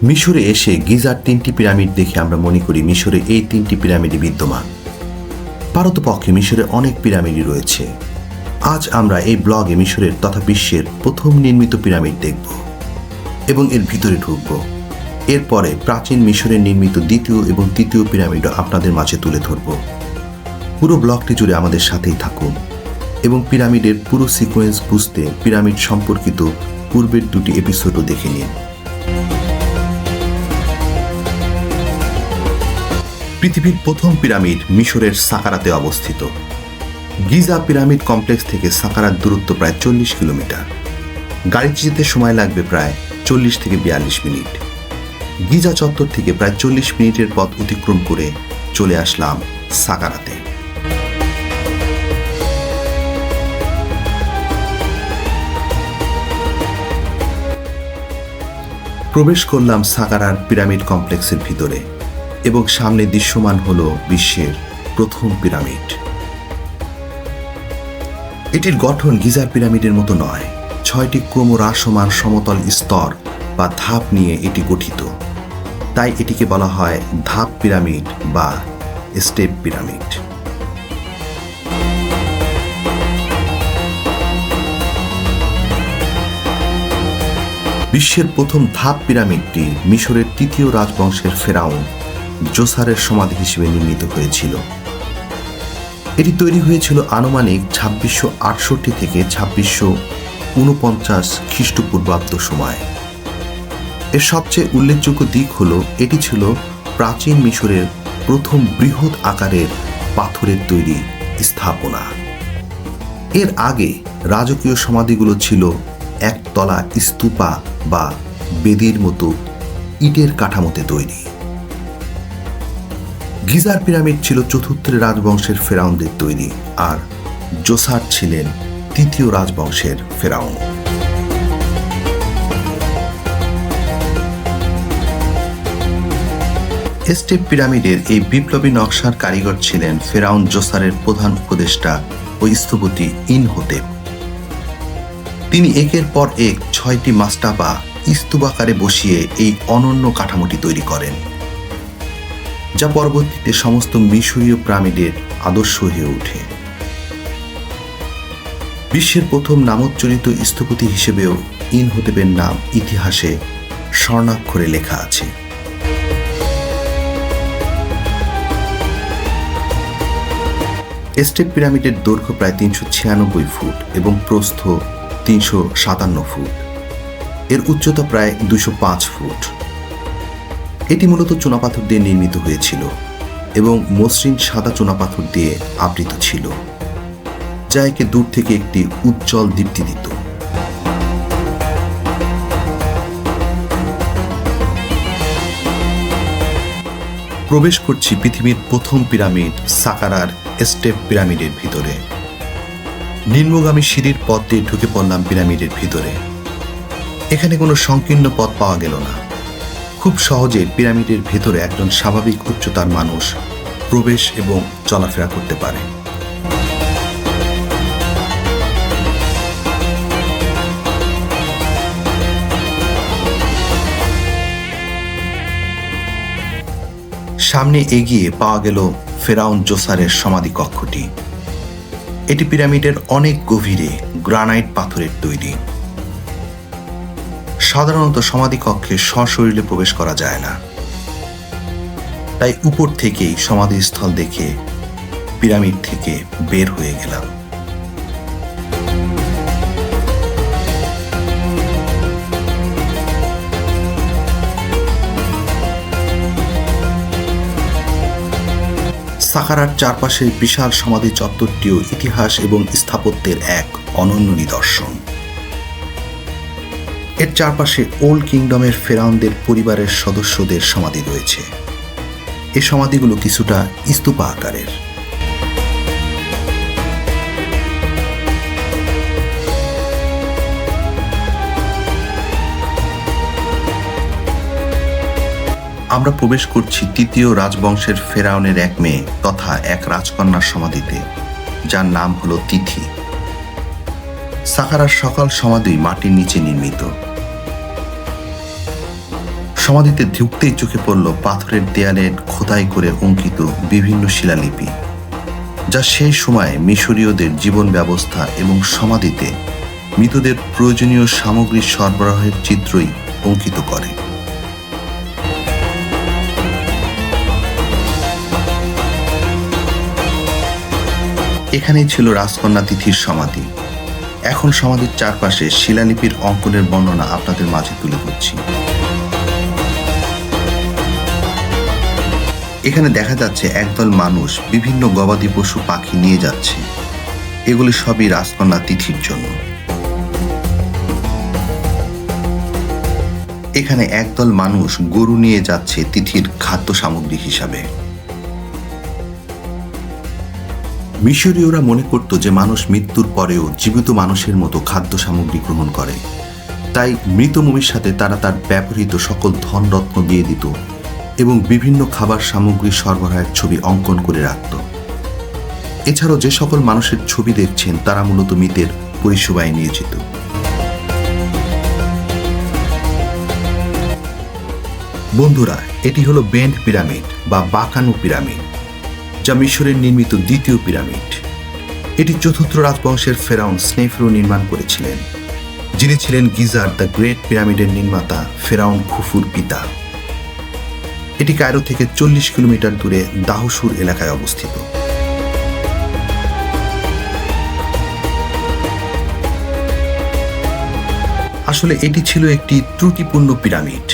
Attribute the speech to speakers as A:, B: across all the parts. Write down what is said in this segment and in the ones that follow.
A: মিশরে এসে গিজার 3টি পিরামিড দেখে আমরা মনে করি মিশরে এই 3টি পিরামিডই বিদ্যমান। পারতপক্ষে মিশরে অনেক পিরামিডই রয়েছে। আজ আমরা এই ব্লগে মিশরের তথা বিশ্বের প্রথম নির্মিত পিরামিড দেখব এবং এর ভিতরে ঢুকব। এরপরে প্রাচীন মিশরে নির্মিত দ্বিতীয় এবং তৃতীয় পিরামিডও আপনাদের মাঝে তুলে ধরব। পুরো ব্লগটি জুড়ে আমাদের সাথেই থাকুন এবং পিরামিডের পুরো সিকোয়েন্স বুঝতে পিরামিড সম্পর্কিত পূর্বের 2টি এপিসোডও দেখে নিন। পৃথিবীর প্রথম পিরামিড মিশরের সাকারাতে অবস্থিত। গিজা পিরামিড কমপ্লেক্স থেকে সাকারার দূরত্ব প্রায় 40 কিলোমিটার। গাড়িতে যেতে সময় লাগবে প্রায় 40 থেকে 42 মিনিট। গিজা চত্বর থেকে প্রায় 40 মিনিটের পথ অতিক্রম করে চলে আসলাম সাকারাতে। প্রবেশ করলাম সাকারার পিরামিড কমপ্লেক্সের ভিতরে এবং সামনে দৃশ্যমান হল বিশ্বের প্রথম পিরামিড। এটির গঠন গিজার পিরামিডের মতো নয়। 6টি ক্রমহ্রাসমান সমতল স্তর বা ধাপ নিয়ে এটি গঠিত, তাই এটিকে বলা হয় ধাপ পিরামিড বা স্টেপ পিরামিড। বিশ্বের প্রথম ধাপ পিরামিডটি মিশরের 3য় রাজবংশের ফেরাউন জোসারের সমাধি হিসেবে নির্মিত হয়েছিল। এটি তৈরি হয়েছিল আনুমানিক 2668 থেকে 2649 খ্রিস্টপূর্বাব্দ সময়। এর সবচেয়ে উল্লেখযোগ্য দিক হল এটি ছিল প্রাচীন মিশরের প্রথম বৃহৎ আকারের পাথরের তৈরি স্থাপনা। এর আগে রাজকীয় সমাধিগুলো ছিল একতলা স্তূপা বা বেদির মতো ইটের কাঠামোতে তৈরি। গিজার পিরামিড ছিল 4র্থ রাজবংশের ফেরাউনদের তৈরি, আর জোসার ছিলেন 3য় রাজবংশের ফেরাউন। স্টেপ পিরামিডের এই বিপ্লবী নকশার কারিগর ছিলেন ফেরাউন জোসারের প্রধান উপদেষ্টা ও স্থপতি ইনহোতেপ। তিনি একের পর এক 6টি মাস্টাবা স্তূপাকারে বসিয়ে এই অনন্য কাঠামোটি তৈরি করেন, যা পরবর্তীতে সমস্ত মিশরীয় পিরামিডের আদর্শ হয়ে ওঠে। বিশ্বের প্রথম নামোচ্চারিত স্থপতি হিসেবেও ইনহোতেপের নাম ইতিহাসে স্বর্ণাক্ষরে লেখা আছে। স্টেপ পিরামিডের দৈর্ঘ্য প্রায় 396 ফুট এবং প্রস্থ 357 ফুট। এর উচ্চতা প্রায় 205 ফুট। এটি মূলত চুনাপাথর দিয়ে নির্মিত হয়েছিল এবং মসৃণ সাদা চুনাপাথর দিয়ে আবৃত ছিল, যা একে দূর থেকে একটি উজ্জ্বল দীপ্তি দিত। প্রবেশ করছি পৃথিবীর প্রথম পিরামিড সাকারার স্টেপ পিরামিডের ভিতরে। নিম্নগামী সিঁড়ির পথ দিয়ে ঢুকে পড়লাম পিরামিডের ভিতরে। এখানে কোনো সংকীর্ণ পথ পাওয়া গেল না। খুব সহজে পিরামিডের ভেতরে একজন স্বাভাবিক উচ্চতার মানুষ প্রবেশ এবং চলাফেরা করতে পারে। সামনে এগিয়ে পাওয়া গেল ফেরাউন জোসারের সমাধি কক্ষটি। এটি পিরামিডের অনেক গভীরে গ্রানাইট পাথরের তৈরি। সাধারণত সমাধি কক্ষে সশরীরে প্রবেশ করা যায় না, তাই উপর থেকেই সমাধিস্থল দেখে পিরামিড থেকে বের হয়ে গেলাম। সাকারার চারপাশের বিশাল সমাধি চত্বরটিও ইতিহাস এবং স্থাপত্যের এক অনন্য নিদর্শন। এর চারপাশে ওল্ড কিংডমের ফেরাউনদের পরিবারের সদস্যদের সমাধি রয়েছে। এই সমাধিগুলো কিছুটা স্তূপা আকারের। আমরা প্রবেশ করছি 3য় রাজবংশের ফেরাউনের এক মেয়ে তথা এক রাজকন্যার সমাধিতে, যার নাম হলো তিথি। সাকারার সকল সমাধি মাটির নিচে নির্মিত। সমাধিতে ঢুকতেই চোখে পড়ল পাথরের দেয়ালে খোদাই করে অঙ্কিত বিভিন্ন শিলালিপি, যা সেই সময়ে মিশরীয়দের জীবন ব্যবস্থা এবং সমাধিতে মৃতদের প্রয়োজনীয় সামগ্রী সরবরাহের চিত্রই অঙ্কিত করে। এখানেই ছিল রাজকন্যা তিথির সমাধি। এখন সমাধির চারপাশে শিলালিপির অঙ্কনের বর্ণনা আপনাদের মাঝে তুলে ধরছি। এখানে দেখা যাচ্ছে একদল মানুষ বিভিন্ন গবাদি পশু পাখি নিয়ে যাচ্ছে। এগুলি সবই রাজকন্যা তিথির জন্য। এখানে একদল মানুষ গরু নিয়ে যাচ্ছে তিথির খাদ্য সামগ্রী হিসাবে। মিশরীয়রা মনে করত যে মানুষ মৃত্যুর পরেও জীবিত মানুষের মতো খাদ্য সামগ্রী গ্রহণ করে, তাই মৃত মমির সাথে তারা তার ব্যবহৃত সকল ধনরত্ন দিয়ে দিত এবং বিভিন্ন খাবার সামগ্রী সরবরাহের ছবি অঙ্কন করে রাখত। এছাড়াও যে সকল মানুষের ছবি দেখছেন তারা মূলত মৃতের পরিষেবায় নিয়োজিত। বন্ধুরা, এটি হলো বেন্ড পিরামিড বা বাঁকানো পিরামিড, যা মিশরের নির্মিত দ্বিতীয় পিরামিড। এটি চতুর্থ রাজবংশের ফেরাউন স্নেফেরু নির্মাণ করেছিলেন, যিনি ছিলেন গিজার দ্য গ্রেট পিরামিডের নির্মাতা ফেরাউন খুফুর পিতা। এটি কায়রো থেকে 40 কিলোমিটার দূরে দাহসুর এলাকায় অবস্থিত। আসলে এটি ছিল একটি ত্রুটিপূর্ণ পিরামিড,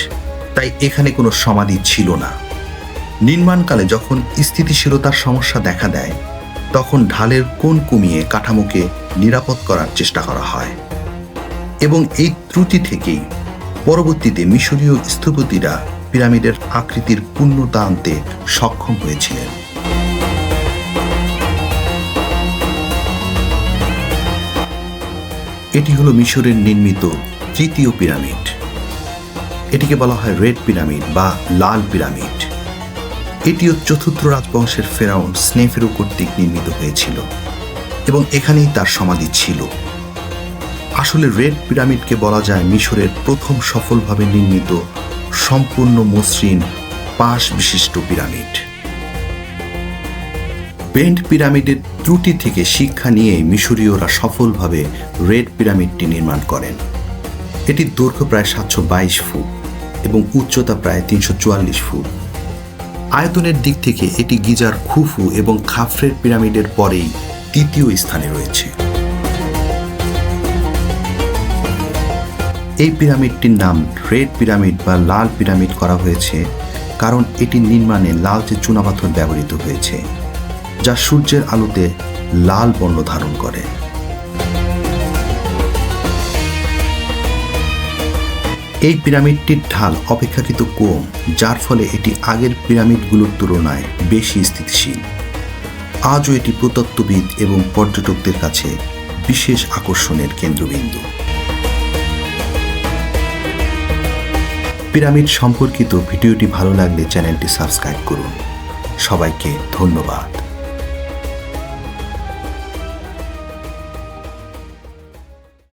A: তাই এখানে কোনো সমাধি ছিল না। নির্মাণকালে যখন স্থিতিশীলতার সমস্যা দেখা দেয়, তখন ঢালের কোণ কমিয়ে কাঠামোকে নিরাপদ করার চেষ্টা করা হয় এবং এই ত্রুটি থেকেই পরবর্তীতে মিশরীয় স্থপতিরা পিরামিডের আকৃতির পূর্ণতা আনতে সক্ষম হয়েছিলেন। এটি হলো মিশরের নির্মিত তৃতীয় পিরামিড। এটিকে বলা হয় রেড পিরামিড বা লাল পিরামিড। এটিও চতুর্থ রাজবংশের ফেরাউন স্নেফেরু কর্তৃক নির্মিত হয়েছিল এবং এখানেই তার সমাধি ছিল। আসলে রেড পিরামিডকে বলা যায় মিশরের প্রথম সফলভাবে নির্মিত সম্পূর্ণ মসৃণ পাশ বিশিষ্ট পিরামিড। বেন্ড পিরামিডের ত্রুটি থেকে শিক্ষা নিয়ে মিশরীয়রা সফলভাবে রেড পিরামিডটি নির্মাণ করেন। এটির দৈর্ঘ্য প্রায় 722 ফুট এবং উচ্চতা প্রায় 344 ফুট। আয়তনের দিক থেকে এটি গিজার খুফু এবং খাফরের পিরামিডের পরেই তৃতীয় স্থানে রয়েছে। এই পিরামিডটির নাম রেড পিরামিড বা লাল পিরামিড করা হয়েছে কারণ এটির নির্মাণে লালচে চুনাপাথর ব্যবহৃত হয়েছে, যা সূর্যের আলোতে লাল বর্ণ ধারণ করে। এই পিরামিডটির ঢাল অপেক্ষাকৃত কম, যার ফলে এটি আগের পিরামিডগুলোর তুলনায় বেশি স্থিতিশীল। আজও এটি প্রত্নতত্ত্ববিদ এবং পর্যটকদের কাছে বিশেষ আকর্ষণের কেন্দ্রবিন্দু। পিরামিড সম্পর্কিত ভিডিওটি ভালো লাগলে চ্যানেলটি সাবস্ক্রাইব করুন। সবাইকে ধন্যবাদ।